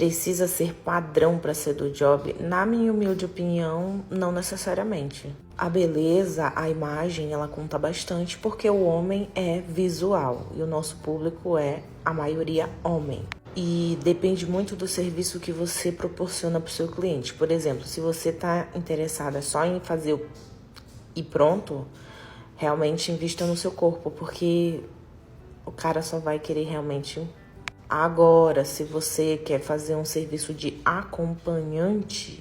precisa ser padrão para ser do job? Na minha humilde opinião, não necessariamente. A beleza, a imagem, ela conta bastante porque o homem é visual e o nosso público é, a maioria, homem. E depende muito do serviço que você proporciona para o seu cliente. Por exemplo, se você está interessada só em fazer e pronto, realmente invista no seu corpo, porque o cara só vai querer realmente. Agora, se você quer fazer um serviço de acompanhante,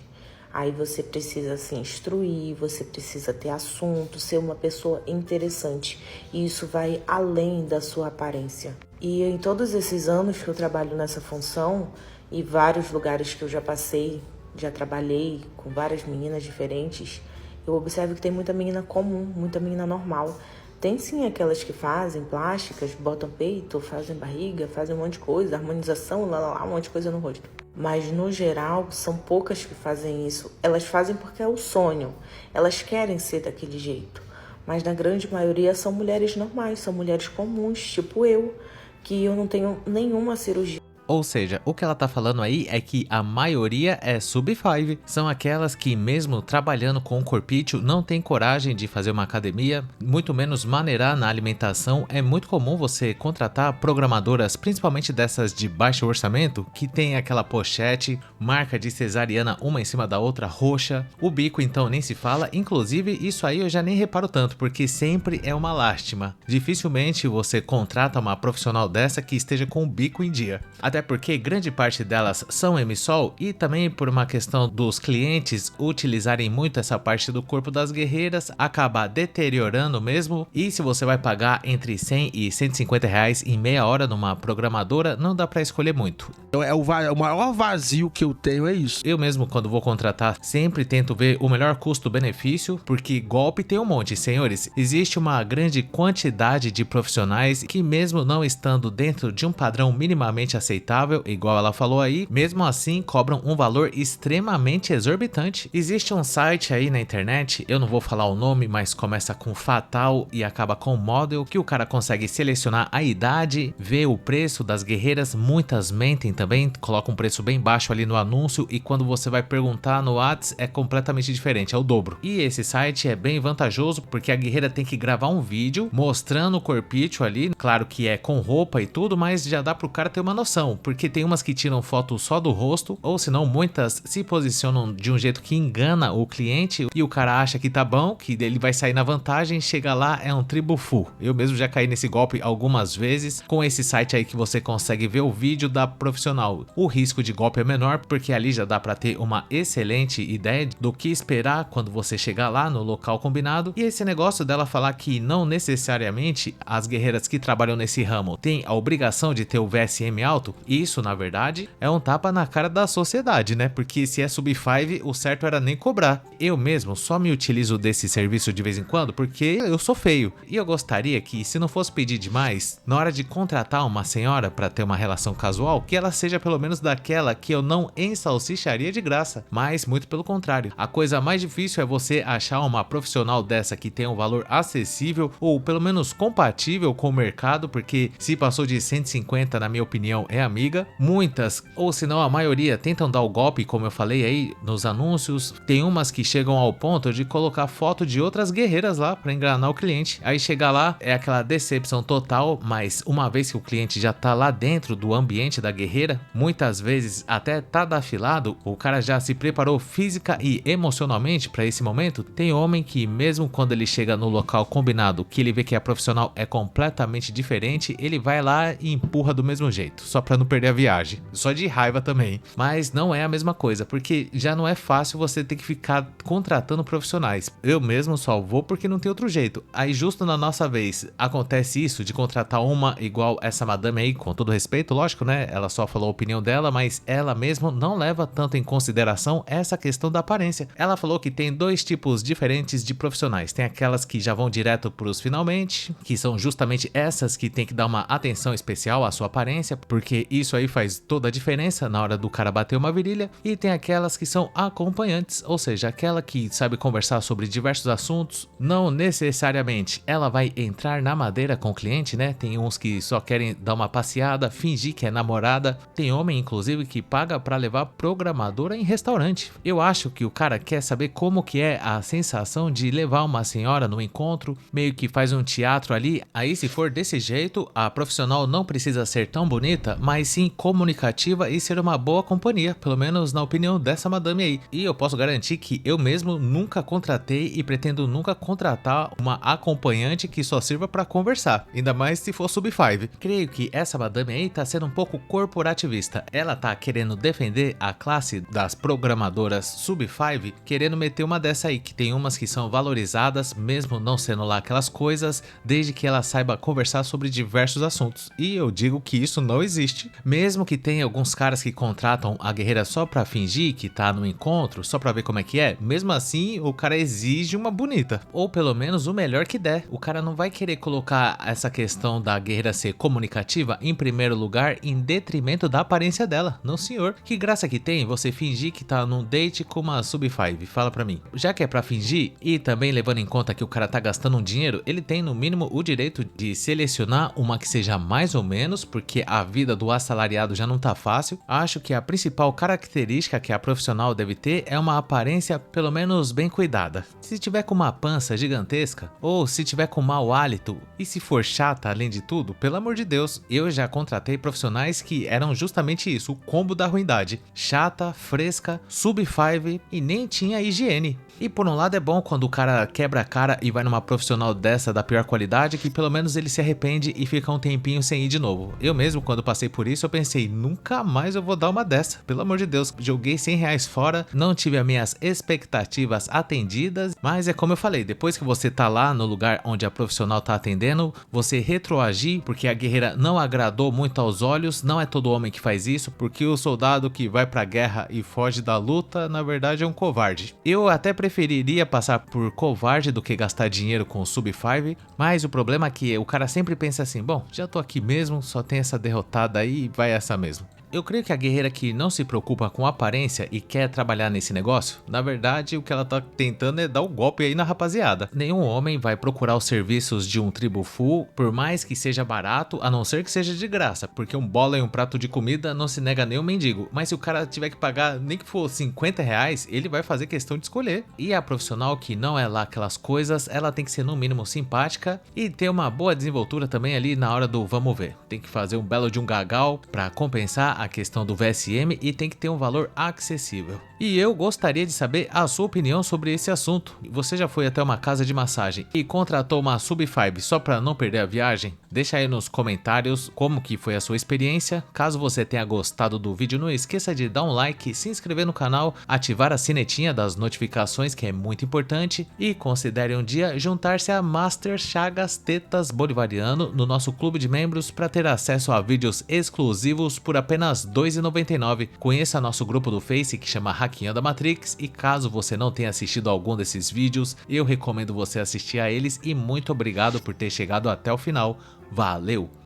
aí você precisa se instruir, você precisa ter assunto, ser uma pessoa interessante. E isso vai além da sua aparência. E em todos esses anos que eu trabalho nessa função e vários lugares que eu já passei, já trabalhei com várias meninas diferentes, eu observo que tem muita menina comum, muita menina normal. Tem sim aquelas que fazem plásticas, botam peito, fazem barriga, fazem um monte de coisa, harmonização, um monte de coisa no rosto. Mas no geral, são poucas que fazem isso. Elas fazem porque é o sonho, elas querem ser daquele jeito. Mas na grande maioria são mulheres normais, são mulheres comuns, tipo eu, que eu não tenho nenhuma cirurgia. Ou seja, o que ela tá falando aí é que a maioria é sub-5. São aquelas que mesmo trabalhando com o corpício não tem coragem de fazer uma academia, muito menos maneirar na alimentação. É muito comum você contratar programadoras, principalmente dessas de baixo orçamento, que tem aquela pochete, marca de cesariana uma em cima da outra, roxa. O bico então nem se fala, inclusive isso aí eu já nem reparo tanto, porque sempre é uma lástima. Dificilmente você contrata uma profissional dessa que esteja com o bico em dia. Até porque grande parte delas são emissol e também por uma questão dos clientes utilizarem muito essa parte do corpo das guerreiras, acaba deteriorando mesmo. E se você vai pagar entre 100 e 150 reais em meia hora numa programadora, não dá pra escolher muito. Então o maior vazio que eu tenho é isso. Eu mesmo, quando vou contratar, sempre tento ver o melhor custo-benefício, porque golpe tem um monte, senhores. Existe uma grande quantidade de profissionais que, mesmo não estando dentro de um padrão minimamente aceitável, igual ela falou aí, mesmo assim cobram um valor extremamente exorbitante. Existe um site aí na internet, eu não vou falar o nome, mas começa com Fatal e acaba com Model, que o cara consegue selecionar a idade, ver o preço das guerreiras. Muitas mentem também, colocam um preço bem baixo ali no anúncio e quando você vai perguntar no WhatsApp é completamente diferente, é o dobro. E esse site é bem vantajoso porque a guerreira tem que gravar um vídeo mostrando o corpício ali, claro que é com roupa e tudo, mas já dá pro cara ter uma noção, porque tem umas que tiram foto só do rosto, ou senão muitas se posicionam de um jeito que engana o cliente e o cara acha que tá bom, que ele vai sair na vantagem, chega lá é um tribufu. Eu mesmo já caí nesse golpe algumas vezes. Com esse site aí que você consegue ver o vídeo da profissional, o risco de golpe é menor, porque ali já dá pra ter uma excelente ideia do que esperar quando você chegar lá no local combinado. E esse negócio dela falar que não necessariamente as guerreiras que trabalham nesse ramo têm a obrigação de ter o VSM alto, isso na verdade é um tapa na cara da sociedade, né? Porque se é sub-5, o certo era nem cobrar. Eu mesmo só me utilizo desse serviço de vez em quando porque eu sou feio e eu gostaria que, se não fosse pedir demais, na hora de contratar uma senhora para ter uma relação casual, que ela seja pelo menos daquela que eu não ensalsicharia de graça, mas muito pelo contrário. A coisa mais difícil é você achar uma profissional dessa que tenha um valor acessível ou pelo menos compatível com o mercado, porque se passou de 150, na minha opinião, é amiga. Muitas, ou se não a maioria, tentam dar o golpe, como eu falei aí nos anúncios. Tem umas que chegam ao ponto de colocar foto de outras guerreiras lá para enganar o cliente. Aí chega lá, é aquela decepção total, mas uma vez que o cliente já tá lá dentro do ambiente da guerreira, muitas vezes até tá afilado, o cara já se preparou física e emocionalmente para esse momento. Tem homem que mesmo quando ele chega no local combinado, que ele vê que a profissional é completamente diferente, ele vai lá e empurra do mesmo jeito, só para não perder a viagem, só de raiva também. Mas não é a mesma coisa, porque já não é fácil você ter que ficar contratando profissionais. Eu mesmo só vou porque não tem outro jeito. Aí justo na nossa vez acontece isso de contratar uma igual essa madame aí, com todo respeito, lógico, né? Ela só falou a opinião dela, mas ela mesmo não leva tanto em consideração essa questão da aparência. Ela falou que tem dois tipos diferentes de profissionais. Tem aquelas que já vão direto pros finalmente, que são justamente essas que tem que dar uma atenção especial à sua aparência, porque isso aí faz toda a diferença na hora do cara bater uma virilha. E tem aquelas que são acompanhantes, ou seja, aquela que sabe conversar sobre diversos assuntos. Não necessariamente ela vai entrar na madeira com o cliente, né? Tem uns que só querem dar uma passeada, fingir que é namorada. Tem homem, inclusive, que paga pra levar programadora em restaurante. Eu acho que o cara quer saber como que é a sensação de levar uma senhora no encontro, meio que faz um teatro ali. Aí, se for desse jeito, a profissional não precisa ser tão bonita, mas sim comunicativa e ser uma boa companhia, pelo menos na opinião dessa madame aí. E eu posso garantir que eu mesmo nunca contratei e pretendo nunca contratar uma acompanhante que só sirva para conversar, ainda mais se for sub-5. Creio que essa madame aí tá sendo um pouco corporativista. Ela tá querendo defender a classe das programadoras sub-5, querendo meter uma dessa aí, que tem umas que são valorizadas, mesmo não sendo lá aquelas coisas, desde que ela saiba conversar sobre diversos assuntos. E eu digo que isso não existe. Mesmo que tenha alguns caras que contratam a guerreira só pra fingir que tá no encontro, só pra ver como é que é, mesmo assim o cara exige uma bonita, ou pelo menos o melhor que der. O cara não vai querer colocar essa questão da guerreira ser comunicativa em primeiro lugar em detrimento da aparência dela. Não, senhor. Que graça que tem você fingir que tá num date com uma sub-5? Fala pra mim. Já que é pra fingir, e também levando em conta que o cara tá gastando um dinheiro, ele tem no mínimo o direito de selecionar uma que seja mais ou menos, porque a vida do assalariado já não tá fácil. Acho que a principal característica que a profissional deve ter é uma aparência pelo menos bem cuidada. Se tiver com uma pança gigantesca, ou se tiver com mau hálito, e se for chata além de tudo, pelo amor de Deus, eu já contratei profissionais que eram justamente isso, o combo da ruindade. Chata, fresca, sub-5 e nem tinha higiene. E por um lado é bom quando o cara quebra a cara e vai numa profissional dessa da pior qualidade, que pelo menos ele se arrepende e fica um tempinho sem ir de novo. Eu mesmo, quando passei por isso, eu pensei, nunca mais eu vou dar uma dessa. Pelo amor de Deus, joguei R$100 fora, não tive as minhas expectativas atendidas, mas é como eu falei, depois que você tá lá no lugar onde a profissional tá atendendo, você retroagir, porque a guerreira não agradou muito aos olhos, não é todo homem que faz isso, porque o soldado que vai pra guerra e foge da luta, na verdade é um covarde. Eu até preferiria passar por covarde do que gastar dinheiro com o sub-5, mas o problema é que o cara sempre pensa assim, bom, já tô aqui mesmo, só tem essa derrotada aí, vai essa mesmo. Eu creio que a guerreira que não se preocupa com aparência e quer trabalhar nesse negócio, na verdade o que ela tá tentando é dar o golpe aí na rapaziada. Nenhum homem vai procurar os serviços de um tribo full, por mais que seja barato, a não ser que seja de graça, porque um bola e um prato de comida não se nega nem um mendigo. Mas se o cara tiver que pagar nem que for R$50, ele vai fazer questão de escolher. E a profissional que não é lá aquelas coisas, ela tem que ser no mínimo simpática e ter uma boa desenvoltura também ali na hora do vamos ver. Tem que fazer um belo de um gagal para compensar a questão do VSM e tem que ter um valor acessível. E eu gostaria de saber a sua opinião sobre esse assunto. Você já foi até uma casa de massagem e contratou uma sub-5 só para não perder a viagem? Deixa aí nos comentários como que foi a sua experiência. Caso você tenha gostado do vídeo, não esqueça de dar um like, se inscrever no canal, ativar a sinetinha das notificações, que é muito importante, e considere um dia juntar-se a Master Chagas Tetas Bolivariano no nosso clube de membros para ter acesso a vídeos exclusivos por apenas R$2,99. Conheça nosso grupo do Face que chama Hackeando a Matrix, e caso você não tenha assistido algum desses vídeos, eu recomendo você assistir a eles, e muito obrigado por ter chegado até o final. Valeu!